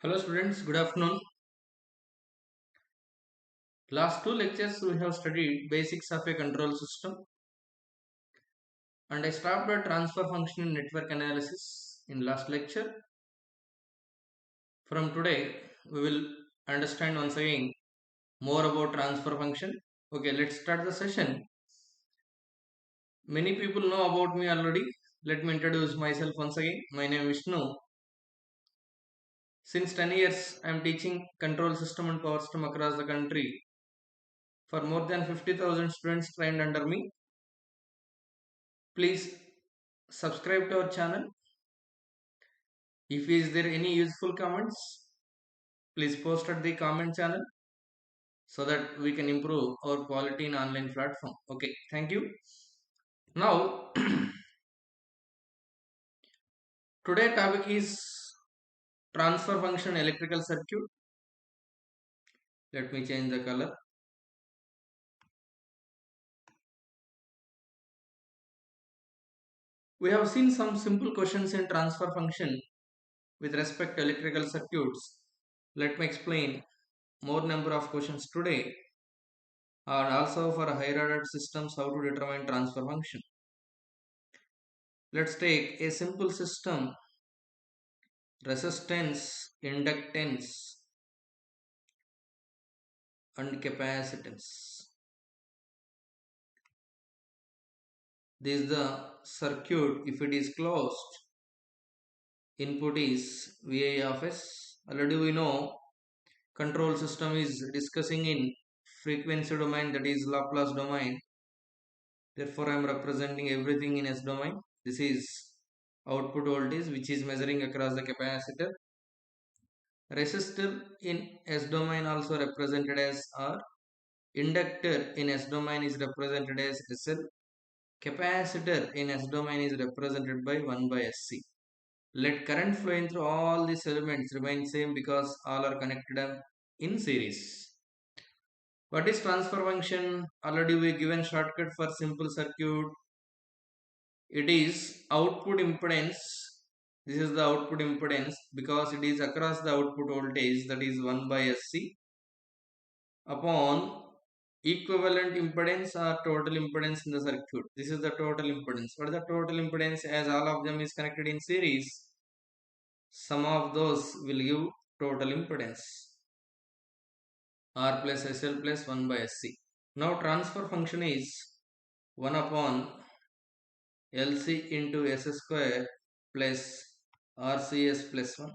Hello students, good afternoon. Last two lectures we have studied basics of a control system and I stopped at transfer function in network analysis in last lecture. From today we will understand once again more about transfer function. Okay, let's start the session. Many people know about me already. Let me introduce myself once again. My name is Vishnu. Since 10 years I am teaching control system and power system across the country. For more than 50,000 students trained under me. Please subscribe to our channel. If is there any useful comments, please post at the comment channel so that we can improve our quality in online platform. Okay, thank you. Now, today topic is transfer function electrical circuit. Let me change the color. We have seen some simple questions in transfer function with respect to electrical circuits. Let me explain more number of questions today and also for higher order systems how to determine transfer function. Let's take a simple system: resistance, inductance and capacitance. This is the circuit. If it is closed, input is Vi of S. Already we know control system is discussing in frequency domain, that is Laplace domain. Therefore I am representing everything in S domain. This is output voltage which is measuring across the capacitor. Resistor in S domain also represented as R. Inductor in S domain is represented as SL. Capacitor in S domain is represented by 1 by Sc. Let current flowing through all these elements remain same because all are connected in series. What is transfer function? Already we given shortcut for simple circuit. It is output impedance. This is the output impedance because it is across the output voltage, that is 1 by Sc, upon equivalent impedance or total impedance in the circuit. This is the total impedance. What is the total impedance? As all of them is connected in series, sum of those will give total impedance. R plus SL plus 1 by Sc. Now transfer function is 1 upon LC into S square plus RCS plus 1.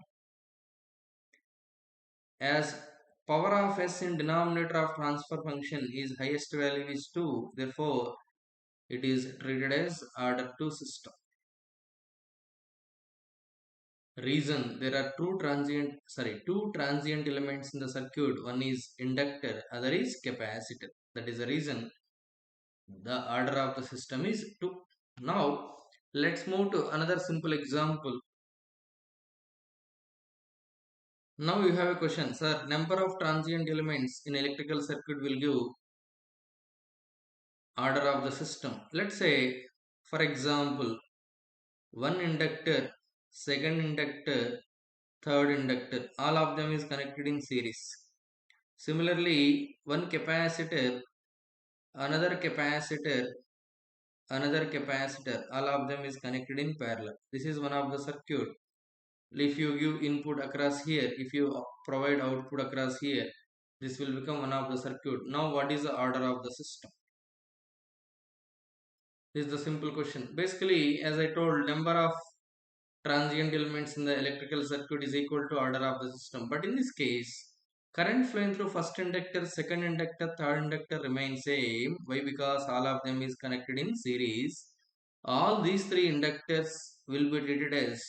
As power of S in denominator of transfer function is highest value is 2, therefore it is treated as order 2 system. Reason: there are two transient elements in the circuit. One is inductor, other is capacitor. That is the reason the order of the system is 2. Now let's move to another simple example. Now you have a question, sir. Number of transient elements in electrical circuit will give order of the system. Let's say, for example, one inductor, second inductor, third inductor, all of them is connected in series. Similarly, one capacitor, another capacitor, another capacitor, all of them is connected in parallel. This is one of the circuit. If you give input across here, if you provide output across here, this will become one of the circuit. Now what is the order of the system? This is the simple question. Basically, as I told, number of transient elements in the electrical circuit is equal to order of the system. But in this case, current flowing through first inductor, second inductor, third inductor remain same. Why? Because all of them is connected in series. All these three inductors will be treated as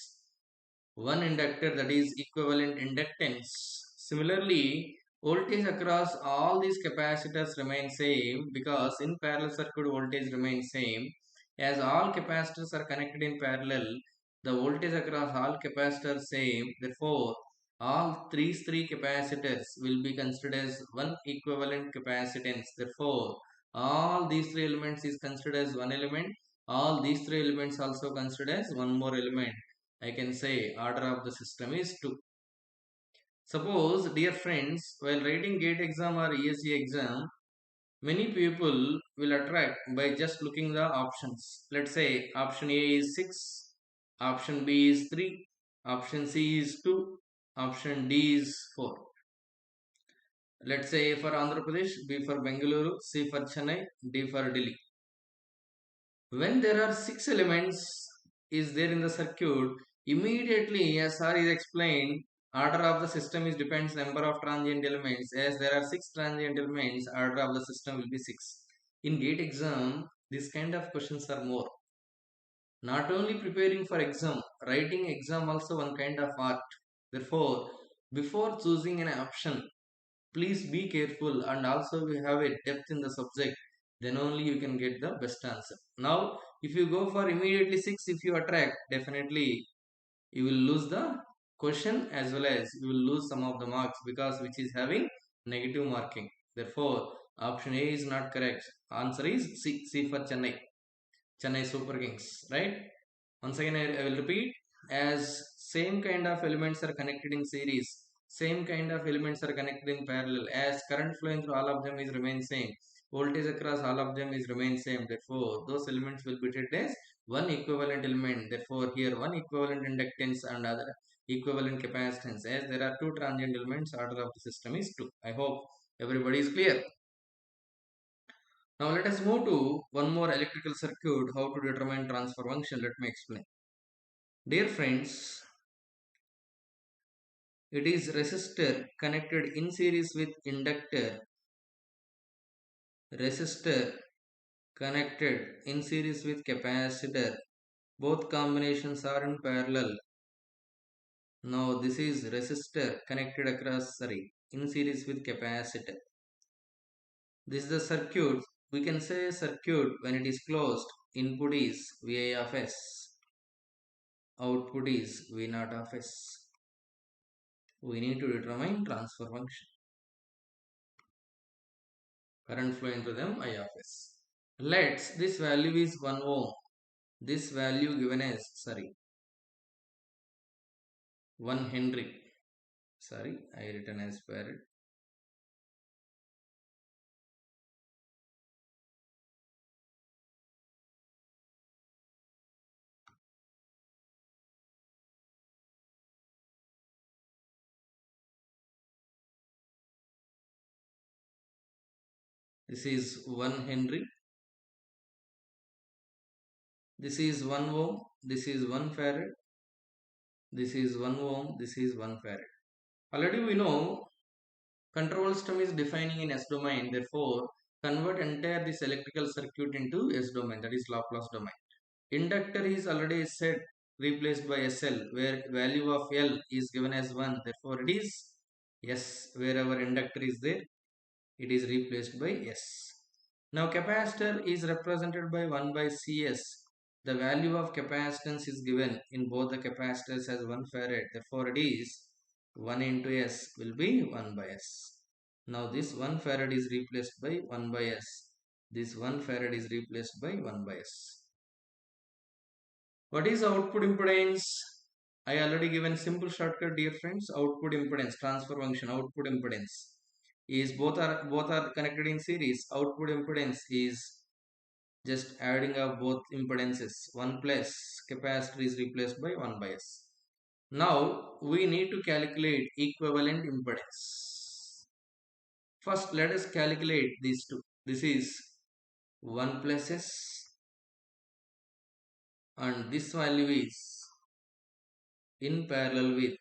one inductor, that is equivalent inductance. Similarly, voltage across all these capacitors remain same because in parallel circuit voltage remains same. As all capacitors are connected in parallel, the voltage across all capacitors same. Therefore, all three capacitors will be considered as one equivalent capacitance. Therefore, all these three elements is considered as one element. All these three elements also considered as one more element. I can say order of the system is 2. Suppose, dear friends, while writing GATE exam or ESE exam, many people will attract by just looking the options. Let's say option A is 6, option B is 3, option C is 2, option D is 4. Let's say A for Andhra Pradesh, B for Bengaluru, C for Chennai, D for Delhi. When there are 6 elements is there in the circuit, immediately as sir is explained, order of the system is depends number of transient elements. As there are 6 transient elements, order of the system will be 6. In GATE exam, this kind of questions are more. Not only preparing for exam, writing exam also one kind of art. Therefore, before choosing an option, please be careful and also we have a depth in the subject, then only you can get the best answer. Now if you go for immediately 6, if you attract, definitely you will lose the question as well as you will lose some of the marks because which is having negative marking. Therefore option A is not correct. Answer is C for Chennai Super Kings, right? Once again, I will repeat, as same kind of elements are connected in series, same kind of elements are connected in parallel, as current flowing through all of them is remain same, voltage across all of them is remain same, therefore those elements will be treated as one equivalent element, therefore here one equivalent inductance and other equivalent capacitance, as there are two transient elements, order of the system is 2. I hope everybody is clear. Now let us move to one more electrical circuit, how to determine transfer function. Let me explain. Dear friends, it is resistor connected in series with inductor, resistor connected in series with capacitor. Both combinations are in parallel. Now this is resistor connected across, in series with capacitor. This is the circuit. We can say circuit when it is closed. Input is Vi of S. Output is V naught of S. We need to determine transfer function. Current flow into them I of S. Let's this value is 1 ohm. This value given as 1 Henry. I written as farad. This is 1 Henry. This is 1 ohm. This is 1 farad. This is 1 ohm. This is 1 farad. Already we know control system is defining in S domain. Therefore, convert entire this electrical circuit into S domain. That is Laplace domain. Inductor is already said replaced by SL, where value of L is given as 1. Therefore, it is S. Wherever inductor is there, it is replaced by S. Now capacitor is represented by 1 by Cs. The value of capacitance is given in both the capacitors as 1 farad. Therefore it is 1 into S will be 1 by S. Now this 1 farad is replaced by 1 by S. This 1 farad is replaced by 1 by S. What is output impedance? I already given simple shortcut, dear friends. Output impedance, transfer function, output impedance is both are connected in series. Output impedance is just adding up both impedances. 1 plus capacitor is replaced by 1 by S. Now we need to calculate equivalent impedance. First let us calculate these two. This is 1 plus S and this value is in parallel with,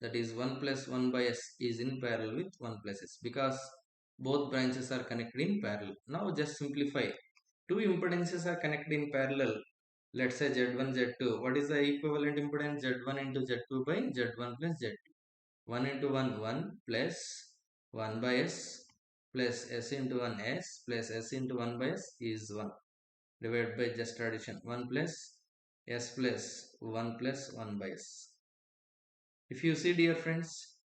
that is 1 plus 1 by S is in parallel with 1 plus S because both branches are connected in parallel. Now just simplify. Two impedances are connected in parallel. Let's say Z1, Z2. What is the equivalent impedance? Z1 into Z2 by Z1 plus Z2. 1 into 1, 1 plus 1 by S plus S into 1 S plus S into 1 by S is 1. Divided by just addition. 1 plus S plus 1 plus 1 by S. If you see, dear friends,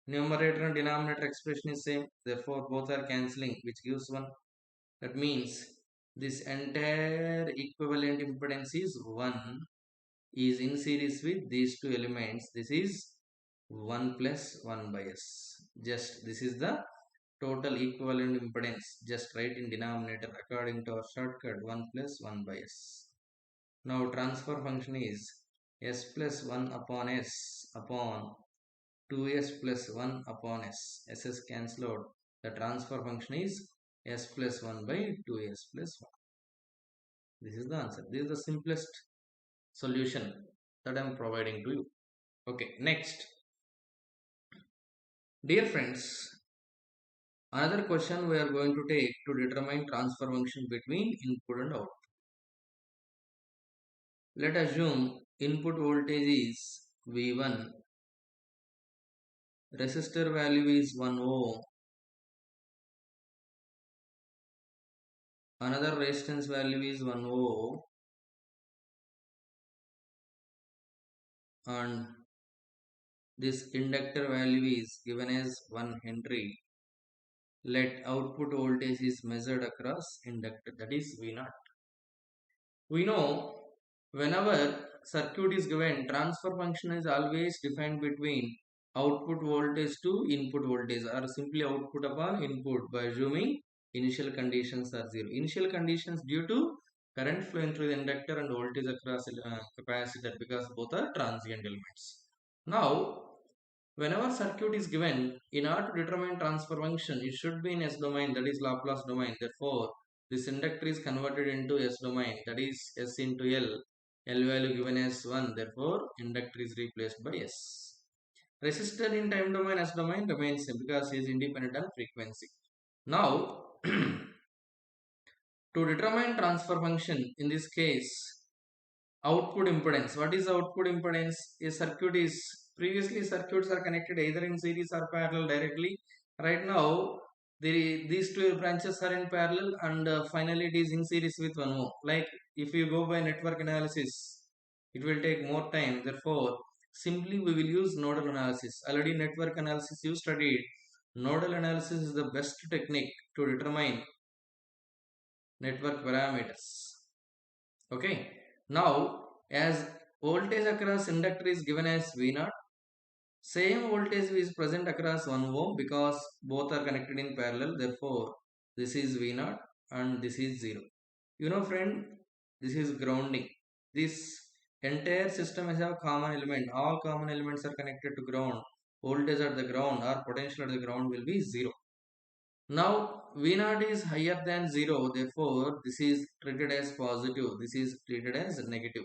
numerator and denominator expression is same. Therefore, both are cancelling, which gives 1. That means this entire equivalent impedance is 1 is in series with these two elements. This is 1 plus 1 by s. Just this is the total equivalent impedance. Just write in denominator according to our shortcut 1 plus 1 by s. Now transfer function is s plus 1 upon s upon 2s plus 1 upon s. S cancel out. The transfer function is s plus 1 by 2s plus 1. This is the answer. This is the simplest solution that I am providing to you. Okay, next. Dear friends, another question we are going to take to determine transfer function between input and output. Let us assume input voltage is V1, resistor value is 1 ohm, another resistance value is 1 ohm, and this inductor value is given as 1 Henry. Let output voltage is measured across inductor, that is V0. We know whenever circuit is given, transfer function is always defined between output voltage to input voltage, or simply output upon input, by assuming initial conditions are 0. Initial conditions due to current flowing through the inductor and voltage across capacitor, because both are transient elements. Now, whenever circuit is given, in order to determine transfer function, it should be in S domain, that is Laplace domain. Therefore, this inductor is converted into S domain, that is S into L. L value given as 1, therefore inductor is replaced by S. Resistor in time domain, S domain remains same because it is independent on frequency. Now, to determine transfer function, in this case, output impedance. What is output impedance? A circuit is, previously circuits are connected either in series or parallel directly. Right now, these two branches are in parallel, and finally it is in series with one more. Like if you go by network analysis, it will take more time. Therefore, simply we will use nodal analysis. Already network analysis you studied. Nodal analysis is the best technique to determine network parameters. Okay. Now, as voltage across inductor is given as V0, same voltage is present across 1 ohm because both are connected in parallel. Therefore, this is V0 and this is 0. You know, friend, this is grounding. This entire system has a common element. All common elements are connected to ground. Voltage at the ground or potential at the ground will be 0. Now V0 is higher than 0, therefore this is treated as positive, this is treated as negative.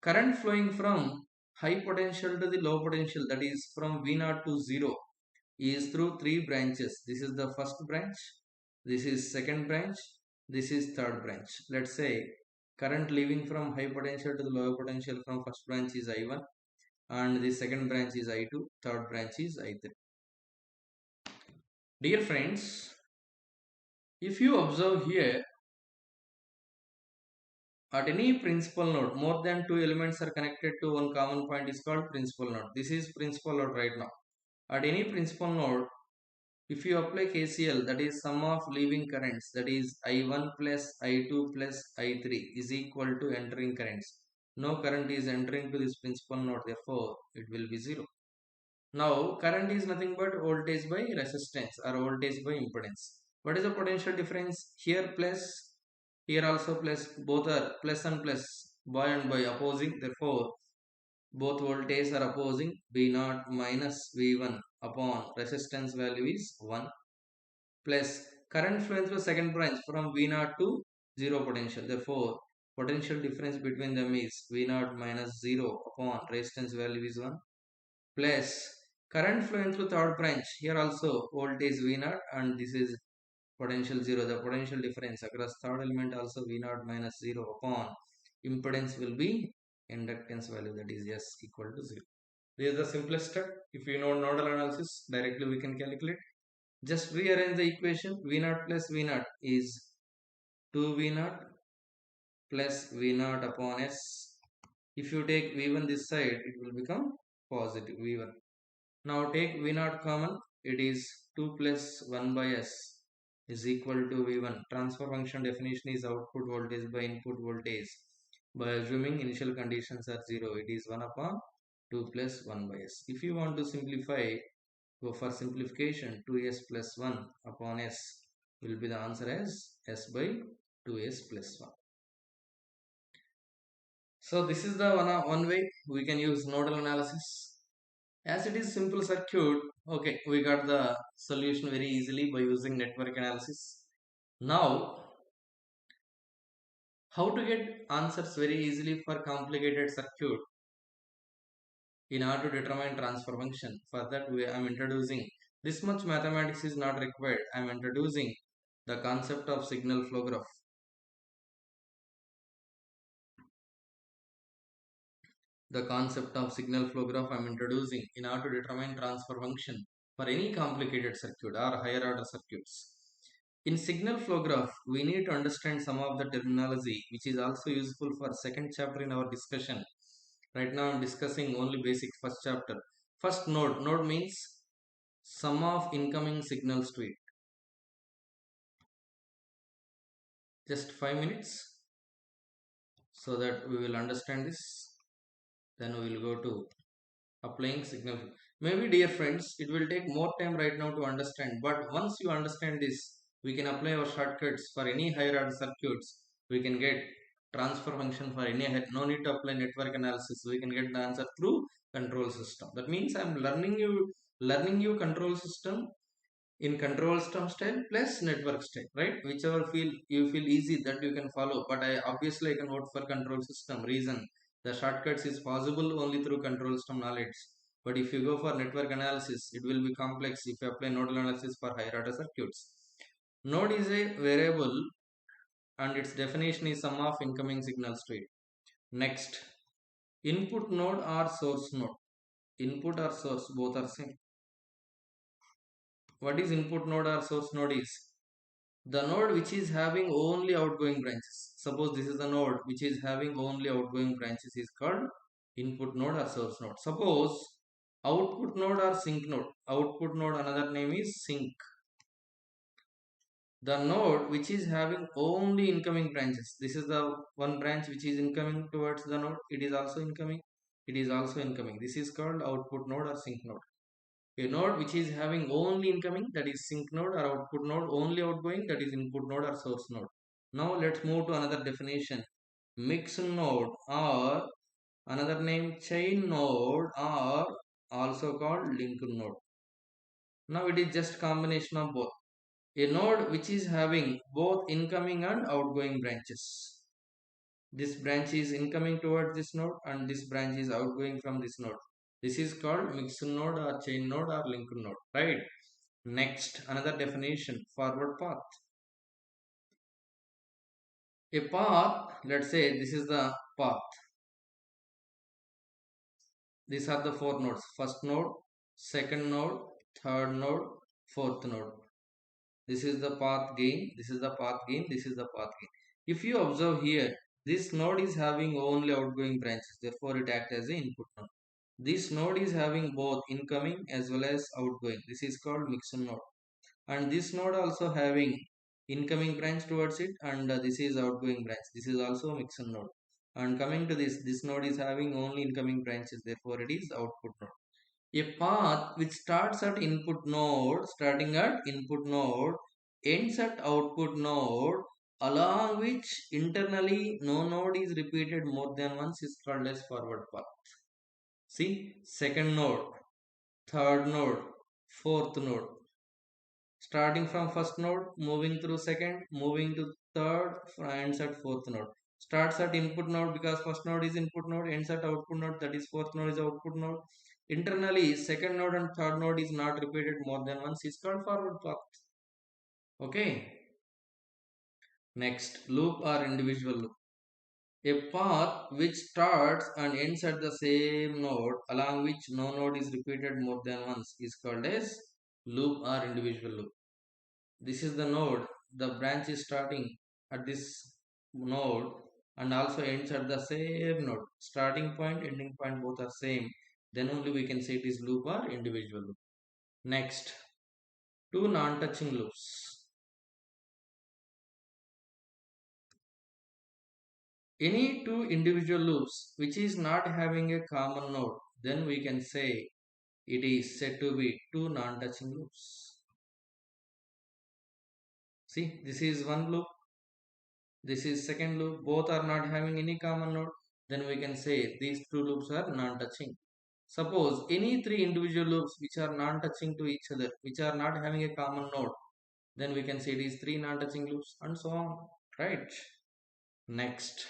Current flowing from high potential to the low potential, that is from V0 to 0, is through three branches. This is the first branch, this is second branch, this is third branch. Let's say current leaving from high potential to the low potential from first branch is I1, and the second branch is I2, third branch is I3. Dear friends, if you observe here, at any principal node, more than two elements are connected to one common point is called principal node. This is principal node right now. At any principal node, if you apply KCL, that is sum of leaving currents, that is I1 plus I2 plus I3 is equal to entering currents. No current is entering to this principal node, therefore it will be 0. Now current is nothing but voltage by resistance or voltage by impedance. What is the potential difference? Here plus, here also plus, both are plus and plus, boy and boy opposing, therefore both voltages are opposing. V0 minus V1 upon resistance value is 1 plus current flowing through second branch from V0 to 0 potential, therefore potential difference between them is V0 minus 0 upon resistance value is 1 plus current flowing through third branch, here also voltage V0 and this is potential 0. The potential difference across third element also V0 minus 0 upon impedance will be inductance value, that is S equal to 0. This is the simplest step. If you know nodal analysis, directly we can calculate. Just rearrange the equation. V0 plus V0 is 2V0 plus V0 upon S. If you take V1 this side, it will become positive V1. Now take V0 common, it is 2 plus 1 by S is equal to V1. Transfer function definition is output voltage by input voltage by assuming initial conditions are 0. It is 1 upon 2 plus 1 by s. If you want to simplify, go for simplification, 2s plus 1 upon s will be the answer as s by 2s plus 1. So this is the one way we can use nodal analysis. As it is simple circuit, okay, we got the solution very easily by using network analysis. Now, how to get answers very easily for complicated circuit in order to determine transfer function. For that, I am introducing this much mathematics is not required. I am introducing the concept of signal flow graph. The concept of signal flow graph I am introducing in order to determine transfer function for any complicated circuit or higher order circuits. In signal flow graph, we need to understand some of the terminology which is also useful for second chapter in our discussion. Right now I am discussing only basic first chapter. First node. Node means sum of incoming signals to it. Just 5 minutes so that we will understand this. Then we will go to applying signal. Maybe dear friends, it will take more time right now to understand, but once you understand this, we can apply our shortcuts for any higher order circuits. We can get transfer function for any, no need to apply network analysis. We can get the answer through control system. That means I am learning you control system in control system style plus network style, right? Whichever you feel easy that you can follow, but I obviously I can vote for control system. Reason, the shortcuts is possible only through control system knowledge, but if you go for network analysis it will be complex if you apply nodal analysis for higher order circuits. Node is a variable and its definition is sum of incoming signals to it. Next, input node or source node. Input or source both are same. What is input node or source node is the node which is having only outgoing branches. Suppose this is the node which is having only outgoing branches is called input node or source node. Suppose output node or sink node. Output node another name is sink. The node which is having only incoming branches. This is the one branch which is incoming towards the node. It is also incoming. It is also incoming. This is called output node or sink node. A node which is having only incoming, that is sink node, or output node only outgoing, that is input node or source node. Now let's move to another definition. Mixed node or another name chain node or also called linked node. Now it is just combination of both. A node which is having both incoming and outgoing branches. This branch is incoming towards this node and this branch is outgoing from this node. This is called mixed node or chain node or linked node, right? Next, another definition, forward path. A path, let's say this is the path. These are the four nodes. First node, second node, third node, fourth node. This is the path gain, this is the path gain, this is the path gain. If you observe here, this node is having only outgoing branches, therefore it acts as an input node. This node is having both incoming as well as outgoing. This is called mixed node. And this node also having incoming branch towards it and this is outgoing branch. This is also mixed node. And coming to this node is having only incoming branches, therefore it is output node. A path which starts at input node, starting at input node, ends at output node, along which internally no node is repeated more than once is called as forward path. See, second node, third node, fourth node. Starting from first node, moving through second, moving to third, ends at fourth node. Starts at input node because first node is input node, ends at output node, that is fourth node is output node. Internally, second node and third node is not repeated more than once is called forward path. Okay. Next, loop or individual loop. A path which starts and ends at the same node along which no node is repeated more than once is called as loop or individual loop. This is the node, the branch is starting at this node and also ends at the same node. Starting point, ending point both are same. Then only we can say it is loop or individual loop. Next, two non-touching loops. Any two individual loops which is not having a common node, then we can say it is said to be two non-touching loops. See, this is one loop, this is second loop, both are not having any common node, then we can say these two loops are non-touching. Suppose any three individual loops which are non-touching to each other, which are not having a common node, then we can say these three non-touching loops and so on, right? Next,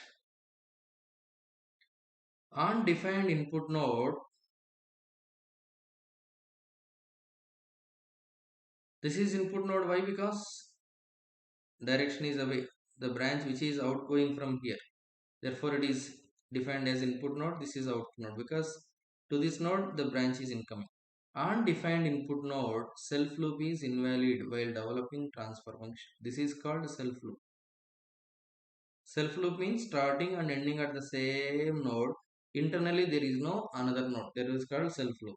undefined input node. This is input node. Why? Because direction is away. The branch which is outgoing from here. Therefore, it is defined as input node. This is output node because to this node the branch is incoming. Undefined input node self loop is invalid while developing transfer function. This is called self loop. Self loop means starting and ending at the same node. Internally there is no another node. That is called self loop.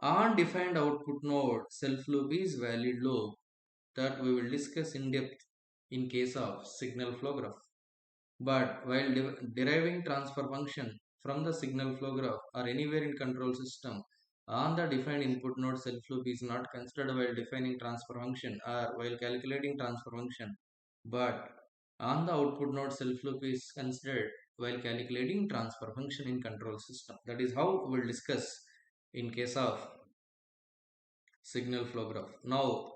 Undefined output node self loop is valid loop that we will discuss in depth in case of signal flow graph. But while deriving transfer function from the signal flow graph or anywhere in control system, on the defined input node self loop is not considered while defining transfer function or while calculating transfer function, but on the output node self loop is considered while calculating transfer function in control system. That is how we will discuss in case of signal flow graph. Now,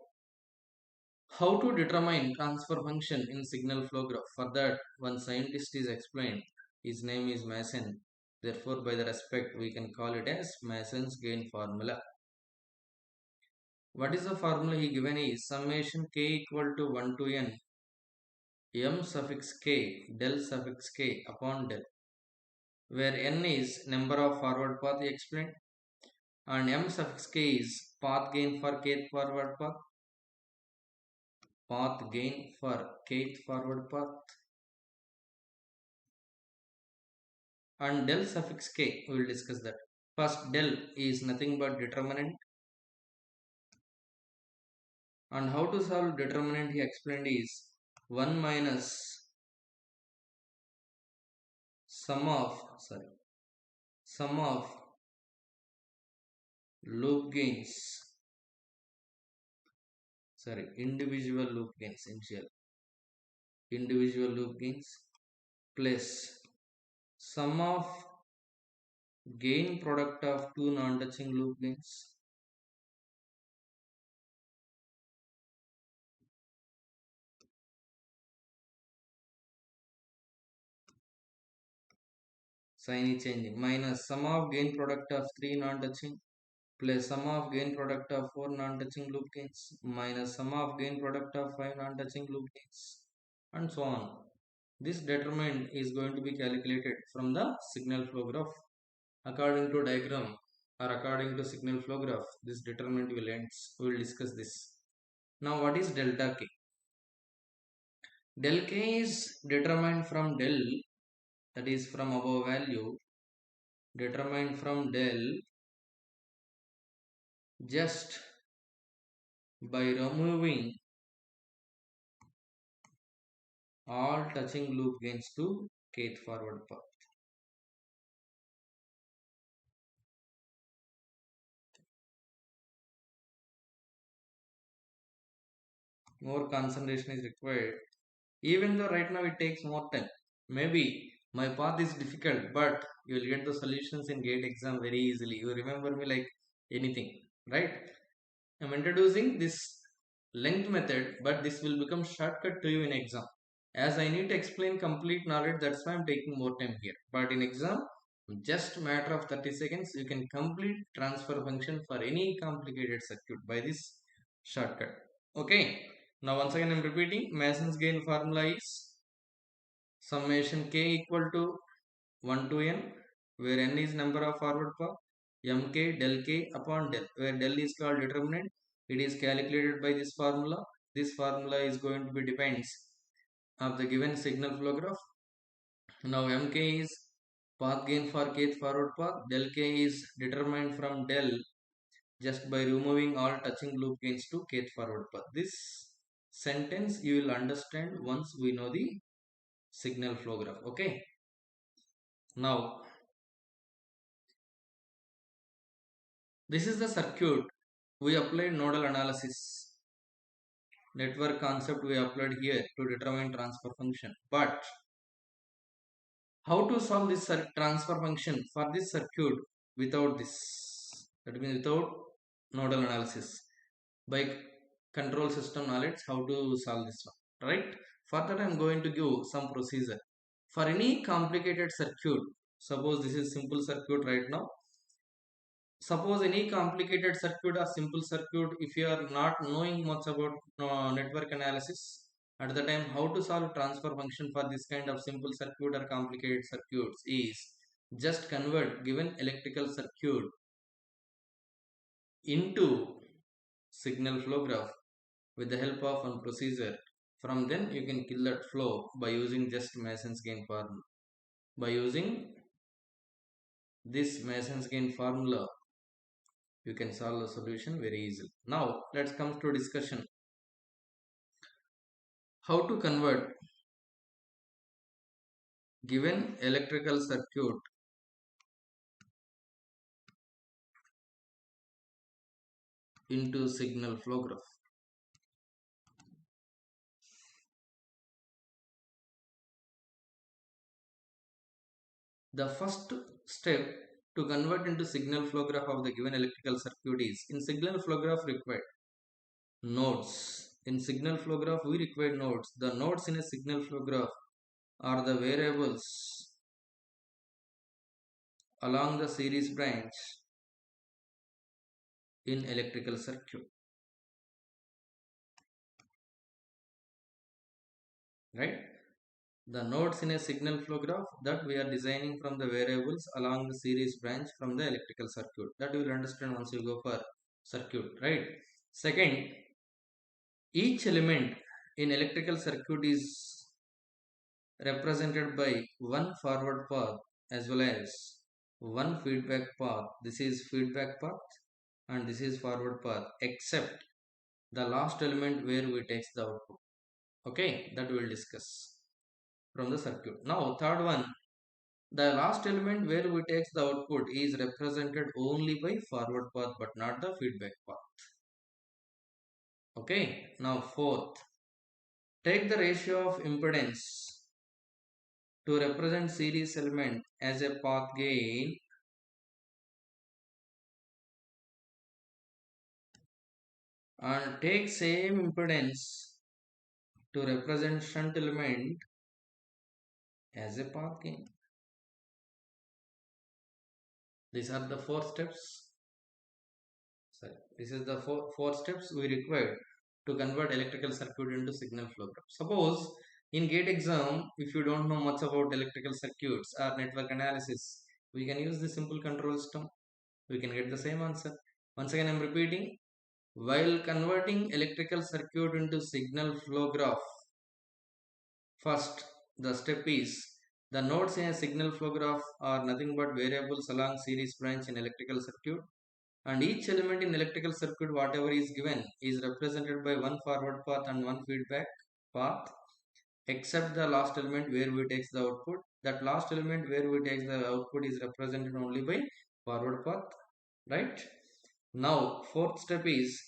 how to determine transfer function in signal flow graph? For that, one scientist is explained. His name is Mason. Therefore, by the respect, we can call it as Mason's gain formula. What is the formula he given is summation k equal to 1 to n m suffix k del suffix k upon del, where n is number of forward path he explained and m suffix k is path gain for kth forward path, and del suffix k, we will discuss that. First, del is nothing but determinant, and how to solve determinant he explained is 1 minus sum of sum of loop gains, individual loop gains, individual loop gains plus sum of gain product of two non-touching loop gains. Sign is changing. Minus sum of gain product of three non-touching plus sum of gain product of four non-touching loop gains minus sum of gain product of five non-touching loop gains, and so on. This determinant is going to be calculated from the signal flow graph. According to diagram or according to signal flow graph, this determinant will end. We will discuss this. Now, what is delta k? Del k is determined from del, that is from above value, determined from del just by removing all touching loop gains to kth forward path. More concentration is required. Even though right now it takes more time. Maybe my path is difficult, but you will get the solutions in GATE exam very easily. You remember me like anything, right? I'm introducing this length method, but this will become shortcut to you in exam. As I need to explain complete knowledge, that's why I'm taking more time here. But in exam, just matter of 30 seconds, you can complete transfer function for any complicated circuit by this shortcut. Okay. Now once again I'm repeating, Mason's gain formula is summation k equal to 1 to n, where n is number of forward path, mk del k upon del, where del is called determinant. It is calculated by this formula. This formula is going to be depends of the given signal flow graph. Now mk is path gain for kth forward path, del k is determined from del just by removing all touching loop gains to kth forward path. This sentence you will understand once we know the signal flow graph. Okay. Now, this is the circuit. We applied nodal analysis. Network concept we applied here to determine transfer function. But how to solve this transfer function for this circuit without this? That means without nodal analysis. By control system knowledge, how to solve this one, right? For that, I am going to give some procedure. For any complicated circuit, suppose this is simple circuit right now. Suppose any complicated circuit or simple circuit, if you are not knowing much about network analysis, at the time how to solve transfer function for this kind of simple circuit or complicated circuits is just convert given electrical circuit into signal flow graph with the help of one procedure. From then you can kill that flow by using just Mason's gain formula. By using this Mason's gain formula, you can solve the solution very easily. Now let's come to discussion how to convert given electrical circuit into signal flow graph. The first step to convert into signal flow graph of the given electrical circuit is in signal flow graph required nodes. In signal flow graph we require nodes. The nodes in a signal flow graph are the variables along the series branch in electrical circuit, right? The nodes in a signal flow graph that we are designing from the variables along the series branch from the electrical circuit, that you will understand once you go for circuit, right? Second, each element in electrical circuit is represented by one forward path as well as one feedback path. This is feedback path and this is forward path, except the last element where we take the output. Okay, that we will discuss from the circuit. Now third one, the last element where we take the output is represented only by forward path but not the feedback path. Okay, now fourth, take the ratio of impedance to represent series element as a path gain and take same impedance to represent shunt element as a path gain. These are the four steps. Sorry, this is the four steps we require to convert electrical circuit into signal flow graph. Suppose in GATE exam, if you don't know much about electrical circuits or network analysis, we can use the simple control system. We can get the same answer. Once again, I am repeating. While converting electrical circuit into signal flow graph, first the step is the nodes in a signal flow graph are nothing but variables along series branch in electrical circuit, and each element in electrical circuit whatever is given is represented by one forward path and one feedback path, except the last element where we takes the output. That last element where we takes the output is represented only by forward path, right? Now fourth step is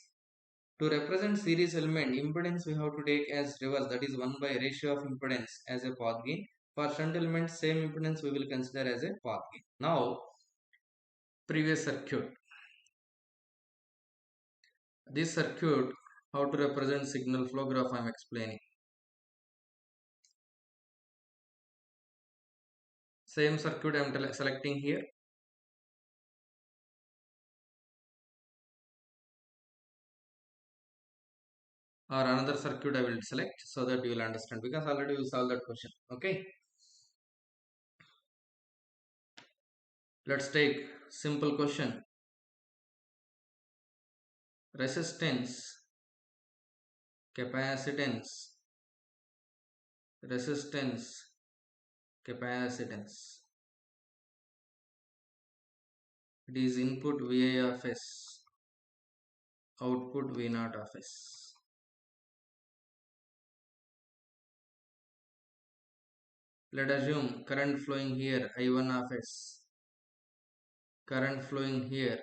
to represent series element impedance we have to take as reverse, that is 1 by ratio of impedance as a path gain. For shunt element same impedance we will consider as a path gain. Now previous circuit, this circuit how to represent signal flow graph I am explaining. Same circuit I am selecting here. Or another circuit I will select so that you will understand, because already you solved that question. Okay, let's take simple question. Resistance, capacitance, resistance, capacitance. It is input Vi of S, output V naught of S. Let assume current flowing here I1 of S, current flowing here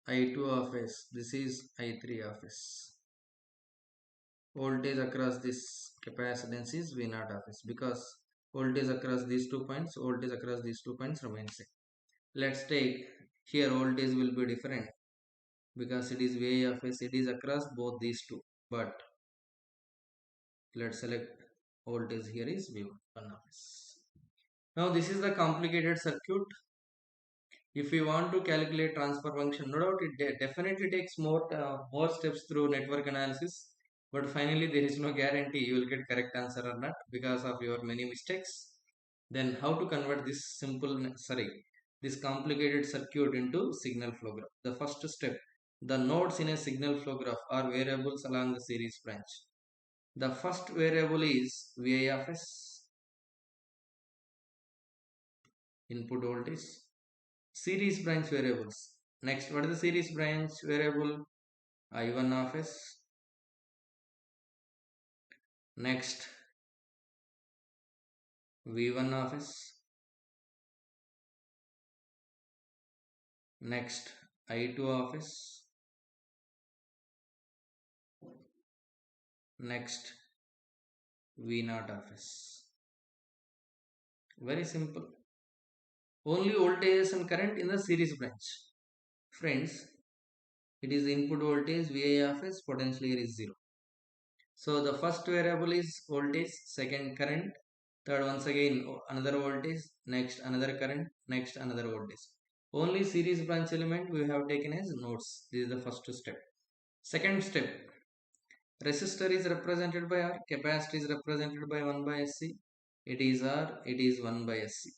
I2 of S, this is I3 of S. Voltage across this capacitance is V0 of S, because voltage across these 2 points, voltage across these 2 points remains same. Let's take here voltage will be different because it is VI of S, it is across both these two, but let's select voltage here is V1 of S. Now this is the complicated circuit. If we want to calculate transfer function, no doubt it definitely takes more steps through network analysis, but finally there is no guarantee you will get correct answer or not because of your many mistakes. Then how to convert this this complicated circuit into signal flow graph? The first step, the nodes in a signal flow graph are variables along the series branch. The first variable is Vi of S, input voltage. Series branch variables. Next, what is the series branch variable? I1 of S. Next, V1 of S. Next, I2 of S. Next, V0 of S. Very simple. Only voltage and current in the series branch. Friends, it is input voltage Vi of S, potential here is 0. So the first variable is voltage, second current, third once again another voltage, next another current, next another voltage. Only series branch element we have taken as nodes. This is the first step. Second step, resistor is represented by R, capacitor is represented by 1 by SC. It is R, it is 1 by SC.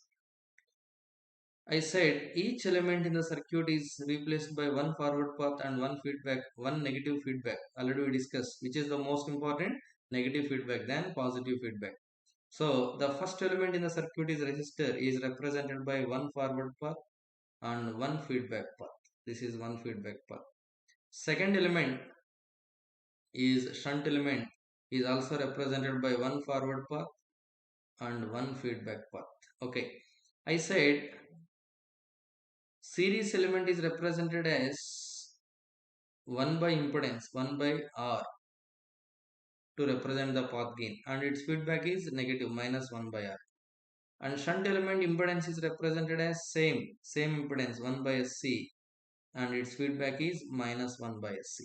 I said each element in the circuit is replaced by one forward path and one feedback, one negative feedback. Already we discussed which is the most important, negative feedback than positive feedback. So the first element in the circuit is resistor is represented by one forward path and one feedback path. This is one feedback path. Second element is shunt element is also represented by one forward path and one feedback path. Okay, I said series element is represented as 1 by impedance, 1 by R to represent the path gain, and its feedback is negative minus 1 by R. And shunt element impedance is represented as same impedance 1 by SC, and its feedback is minus 1 by SC.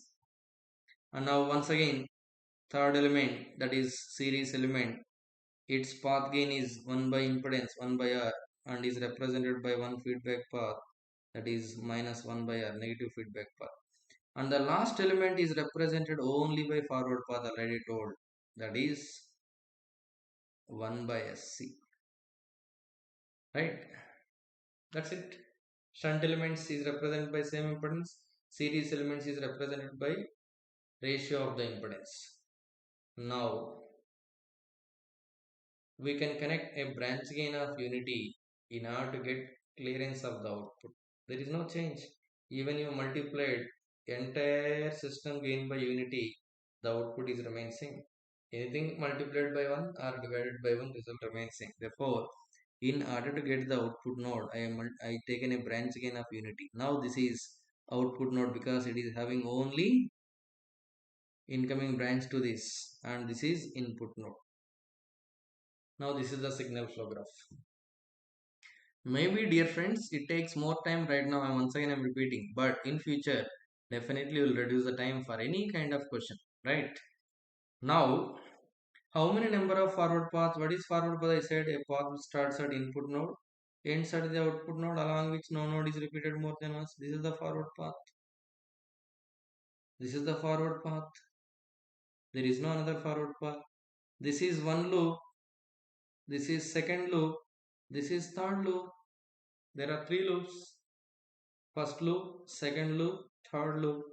And now once again third element, that is series element, its path gain is 1 by impedance 1 by R and is represented by one feedback path, that is minus 1 by R, negative feedback path. And the last element is represented only by forward path, already told, that is 1 by SC. Right? That's it. Shunt elements is represented by same impedance. Series elements is represented by ratio of the impedance. Now we can connect a branch gain of unity in order to get clearance of the output. There is no change. Even you multiplied entire system gain by unity, the output is remain same. Anything multiplied by 1 or divided by 1, result remains same. Therefore, in order to get the output node, I taken a branch gain of unity. Now this is output node because it is having only incoming branch to this, and this is input node. Now this is the signal flow graph. Maybe dear friends, it takes more time right now. I'm repeating, but in future definitely will reduce the time for any kind of question, right? Now, how many number of forward paths? What is forward path? I said a path starts at input node, ends at the output node, along which no node is repeated more than once. This is the forward path. This is the forward path. There is no another forward path. This is one loop. This is second loop. This is third loop. There are three loops. First loop, second loop, third loop.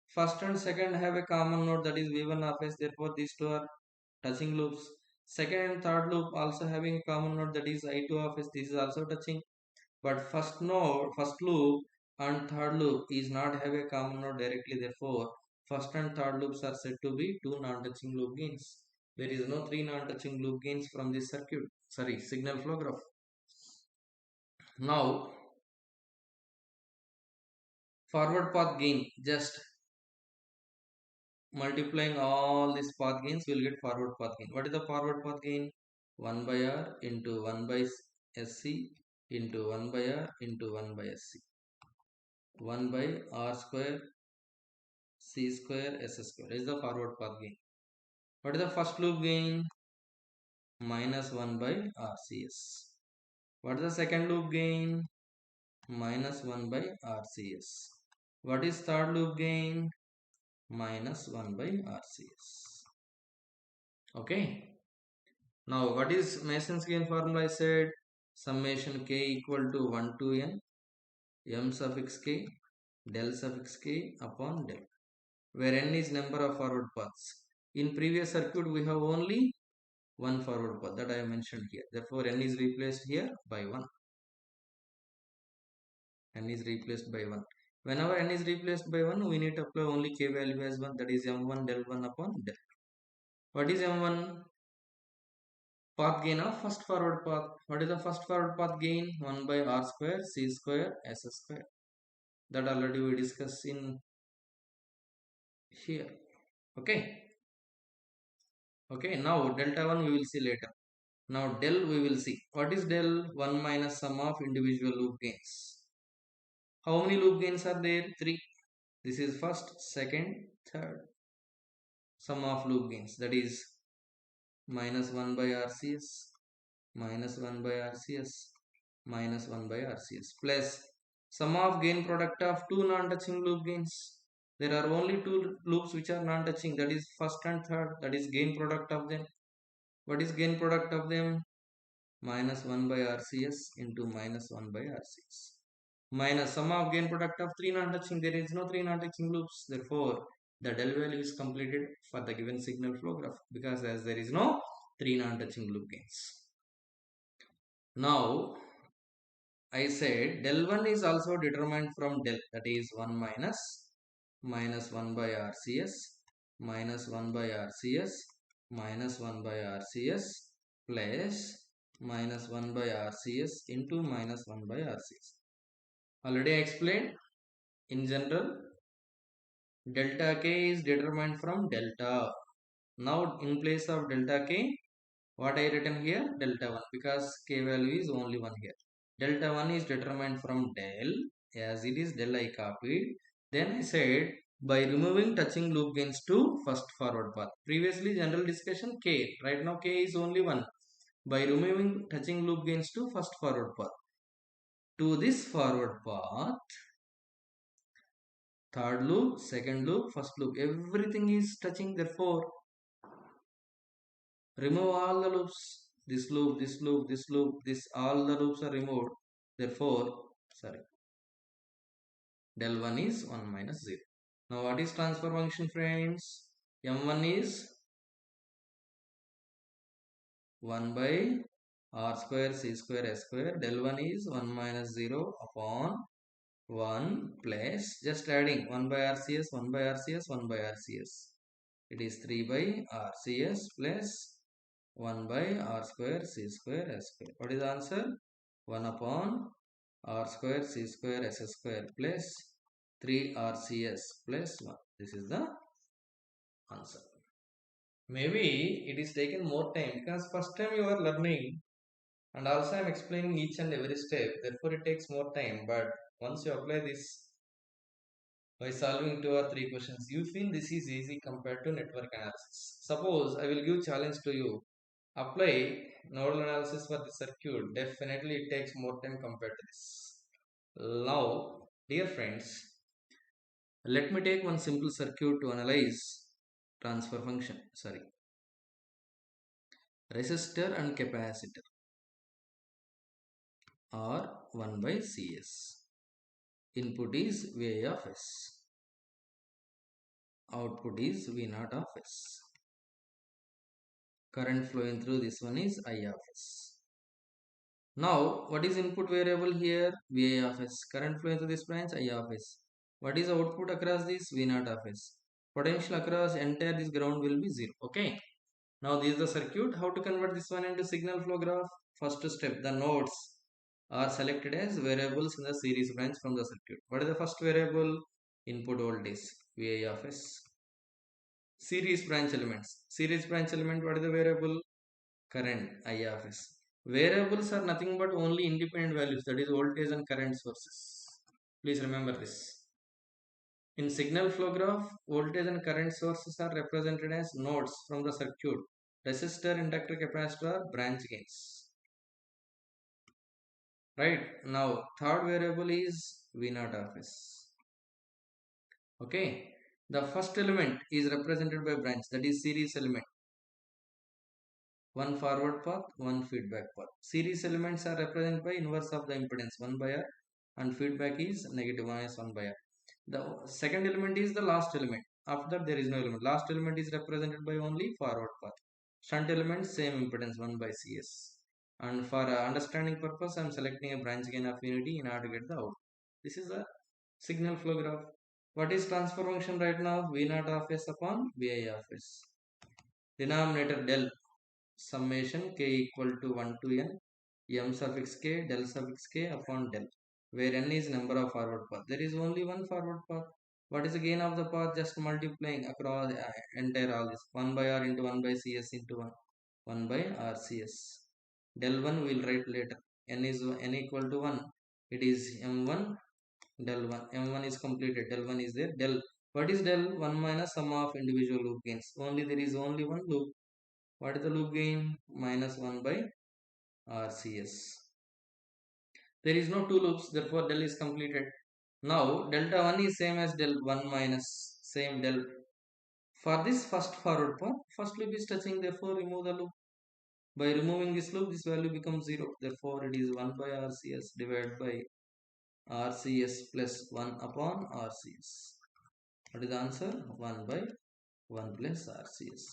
First and second have a common node, that is V1 of S. Therefore, these two are touching loops. Second and third loop also having a common node, that is I2 of S. This is also touching. But first loop and third loop is not have a common node directly. Therefore, first and third loops are said to be two non-touching loop gains. There is no three non-touching loop gains from this circuit. Sorry, signal flow graph. Now, forward path gain, just multiplying all these path gains, we will get forward path gain. What is the forward path gain? 1 by R into 1 by SC into 1 by R into 1 by SC. 1 by R square C square S square is the forward path gain. What is the first loop gain? Minus 1 by RCS. What is the second loop gain? Minus 1 by RCS. What is third loop gain? Minus 1 by RCS. Okay. Now what is Mason's gain formula? I said summation k equal to 1 to n m suffix k del suffix k upon del, where n is number of forward paths. In previous circuit we have only one forward path that I have mentioned here. Therefore n is replaced here by 1. N is replaced by 1. Whenever n is replaced by 1, we need to apply only k value as 1, that is m1 del 1 upon del. What is m1? Path gain of first forward path. What is the first forward path gain? 1 by r square c square s square. That already we discussed in here. Okay. Okay. Now delta 1 we will see later. Now del we will see. What is del? 1 minus sum of individual loop gains. How many loop gains are there? 3. This is first, second, third. Sum of loop gains, that is minus 1 by RCS, minus 1 by RCS, minus 1 by RCS, plus sum of gain product of two non-touching loop gains. There are only two loops which are non-touching, that is first and third, that is gain product of them. What is gain product of them? Minus 1 by RCS into minus 1 by RCS. Minus sum of gain product of three non-touching. There is no three non-touching loops. Therefore, the del value is completed for the given signal flow graph, because as there is no three non-touching loop gains. Now, I said del 1 is also determined from del, that is 1 minus 1 by RCS, minus 1 by RCS, minus 1 by RCS, plus minus 1 by RCS into minus 1 by RCS. Already I explained, in general, delta k is determined from delta. Now in place of delta k, what I written here? Delta 1, because k value is only 1 here. Delta 1 is determined from del, as it is del I copied. Then I said by removing touching loop gains to first forward path. Previously general discussion k, right now k is only 1. By removing touching loop gains to first forward path. To this forward path, third loop, second loop, first loop, everything is touching. Therefore, remove all the loops. This loop, this loop, this loop, this, all the loops are removed. Therefore, sorry, del 1 is 1 minus 0. Now, what is transfer function, friends? M1 is 1 by r square c square s square. Del 1 is 1 minus 0 upon 1 plus, just adding 1 by RCS, 1 by RCS, 1 by RCS. It is 3 by RCS plus 1 by r square c square s square. What is the answer? 1 upon r square c square s square plus 3 RCS plus 1. This is the answer. Maybe it is taken more time, because first time you are learning and also I am explaining each and every step. Therefore, it takes more time. But once you apply this by solving 2 or 3 questions, you feel this is easy compared to network analysis. Suppose I will give challenge to you. Apply nodal analysis for the circuit. Definitely it takes more time compared to this. Now, dear friends, let me take one simple circuit to analyze transfer function. Sorry. Resistor and capacitor are 1 by Cs. Input is Vi of S. Output is V naught of S. Current flowing through this one is I of S. Now, what is input variable here? Vi of S. Current flowing through this branch, I of S. What is output across this? V naught of S. Potential across entire this ground will be 0. Okay. Now this is the circuit. How to convert this one into signal flow graph? First step, the nodes are selected as variables in the series branch from the circuit. What is the first variable? Input voltage Vi of S. Series branch elements. Series branch element, what is the variable? Current I of S. Variables are nothing but only independent values, that is voltage and current sources. Please remember this. In signal flow graph, voltage and current sources are represented as nodes from the circuit. Resistor, inductor, capacitor are branch gains. Right, now third variable is V naught of S. Okay, the first element is represented by branch, that is series element. One forward path, one feedback path. Series elements are represented by inverse of the impedance 1 by R, and feedback is negative minus 1 by R. The second element is the last element. After that there is no element. Last element is represented by only forward path. Shunt element same impedance 1 by Cs. And for understanding purpose I am selecting a branch gain of unity in order to get the output. This is a signal flow graph. What is transfer function right now? V naught of S upon Vi of S. Denominator del summation k equal to 1 to n m suffix k del suffix k upon del, where n is number of forward path. There is only one forward path. What is the gain of the path? Just multiplying across entire all this 1 by r into 1 by cs into 1 by rcs. Del 1 we will write later. N equal to 1. It is m1 del 1. M1 is completed. Del 1 is there. Del, what is del? 1 minus sum of individual loop gains. Only there is only one loop. What is the loop gain? Minus 1 by RCS. There is no two loops, therefore del is completed. Now delta 1 is same as del 1 minus same del. For this first forward path, first loop is touching, therefore remove the loop. By removing this loop, this value becomes 0. Therefore it is 1 by RCS divided by RCS plus 1 upon RCS. What is the answer? 1 by 1 plus RCS.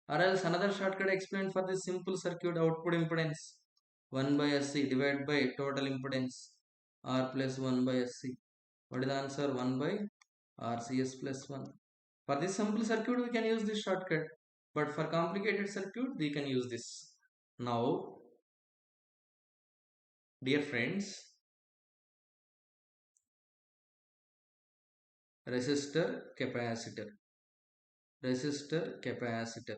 Or else another shortcut explained for this simple circuit output impedance 1 by SC divided by total impedance R plus 1 by SC. What is the answer? 1 by RCS plus 1. For this simple circuit we can use this shortcut, but for complicated circuit we can use this. Now dear friends, resistor, capacitor, resistor, capacitor,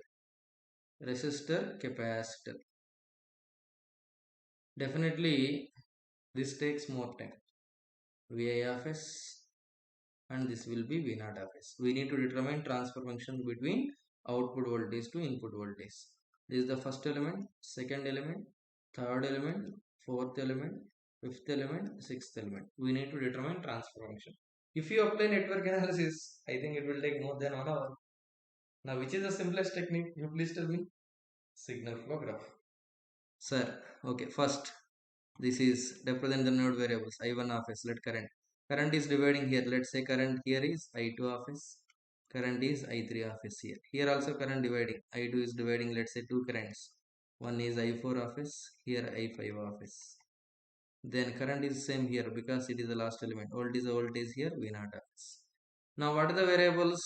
resistor, capacitor. Definitely this takes more time. Vi of S and this will be V naught of S. We need to determine transfer function between output voltage to input voltage. This is the first element, second element, third element, fourth element, fifth element, sixth element. We need to determine transfer function. If you apply network analysis, I think it will take more than 1 hour. Now, which is the simplest technique? You please tell me. Signal flow graph. Sir, okay, first, this is represent the node variables I1 of S, let current. Current is dividing here. Let's say current here is I2 of S. Current is I3 of S here. Here also current dividing. I2 is dividing, let's say, two currents. One is I4 of S. Here I5 of S. Then current is same here because it is the last element. Voltage here V naught of S. Now what are the variables?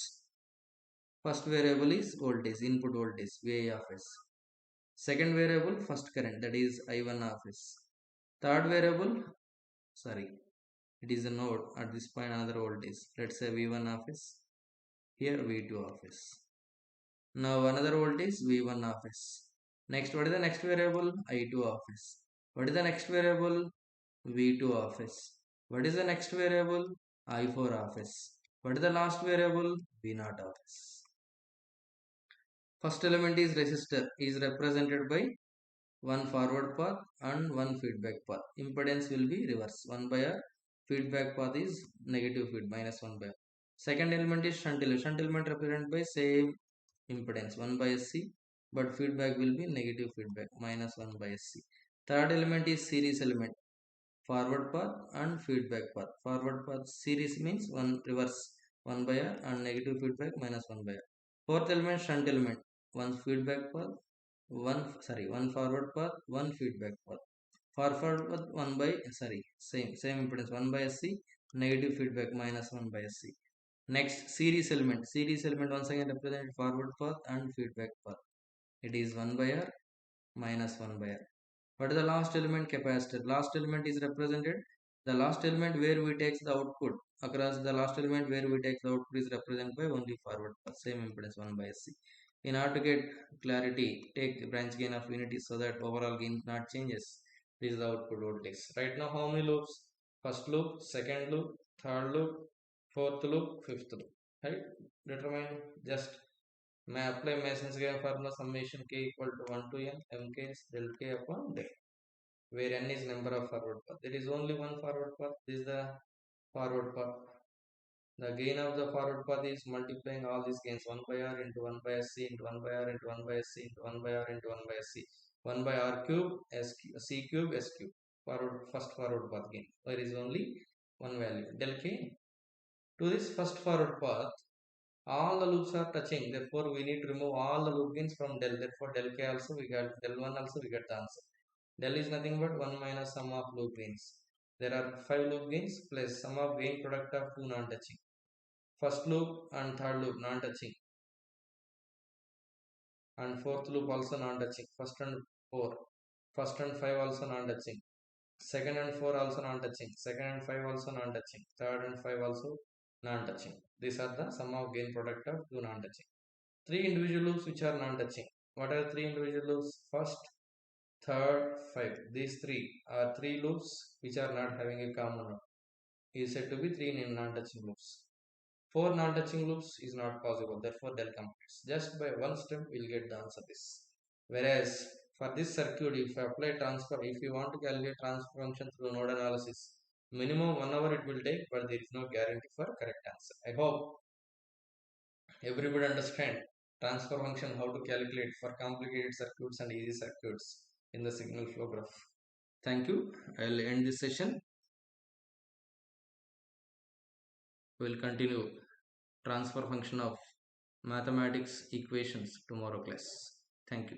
First variable is voltage, input voltage Vi of S. Second variable, first current, that is I1 of S. Third variable, sorry, it is a node at this point another voltage, let's say V1 of S, here V2 of S. Now another voltage V1 of S. Next, what is the next variable? I2 of S. What is the next variable? V2 of S. What is the next variable? I4 of S. What is the last variable? V0 of S. First element is resistor, is represented by one forward path and one feedback path. Impedance will be reverse. 1 by R. Feedback path is negative feed, minus 1 by R. Second element is shunt element. Shunt element represented by same impedance 1 by SC, but feedback will be negative feedback, minus 1 by SC. Third element is series element. Forward path and feedback path. Forward path series means one reverse 1 by R and negative feedback minus 1 by R. Fourth element shunt element. One feedback path, one forward path, one feedback path. Forward path 1 by same impedance 1 by SC, negative feedback minus 1 by SC. Next, series element. Series element once again represented forward path and feedback path. It is 1 by R minus 1 by R. What is the last element? Capacitor. Last element is represented. The last element where we take the output across the last element where we take the output is represented by only forward path. Same impedance 1 by SC. In order to get clarity, take branch gain of unity so that overall gain not changes. This is the output voltage. Right now, how many loops? First loop, second loop, third loop, fourth loop, fifth loop. Right? Determine just may apply Mason's game formula summation k equal to 1 to n mk is del k upon del, where n is number of forward path. There is only one forward path. This is the forward path. The gain of the forward path is multiplying all these gains 1 by r into 1 by sc into 1 by r into 1 by sc into 1 by r into 1 by sc. 1 by r cube c cube s cube. Forward first forward path gain. There is only one value del k. To this first forward path, all the loops are touching, therefore we need to remove all the loop gains from del, therefore del k also we got, del 1 also we get the answer. Del is nothing but 1 minus sum of loop gains. There are 5 loop gains plus sum of gain product of 2 non-touching. First loop and third loop non-touching, and fourth loop also non-touching. First and 4, first and 5 also non-touching, second and 4 also non-touching, second and 5 also non-touching, third and 5 also non-touching. These are the sum of gain product of 2 non-touching. 3 individual loops which are non-touching. What are 3 individual loops? First, third, 5. These 3 are 3 loops which are not having a common node. Is said to be 3 non-touching loops. 4 non-touching loops is not possible. Therefore, del completes. Just by one step, we'll get the answer this. Whereas for this circuit, if you apply transfer, if you want to calculate transfer function through node analysis, minimum 1 hour it will take, but there is no guarantee for correct answer. I hope everybody understand transfer function how to calculate for complicated circuits and easy circuits in the signal flow graph. Thank you. I'll end this session. We'll continue transfer function of mathematics equations tomorrow class. Thank you.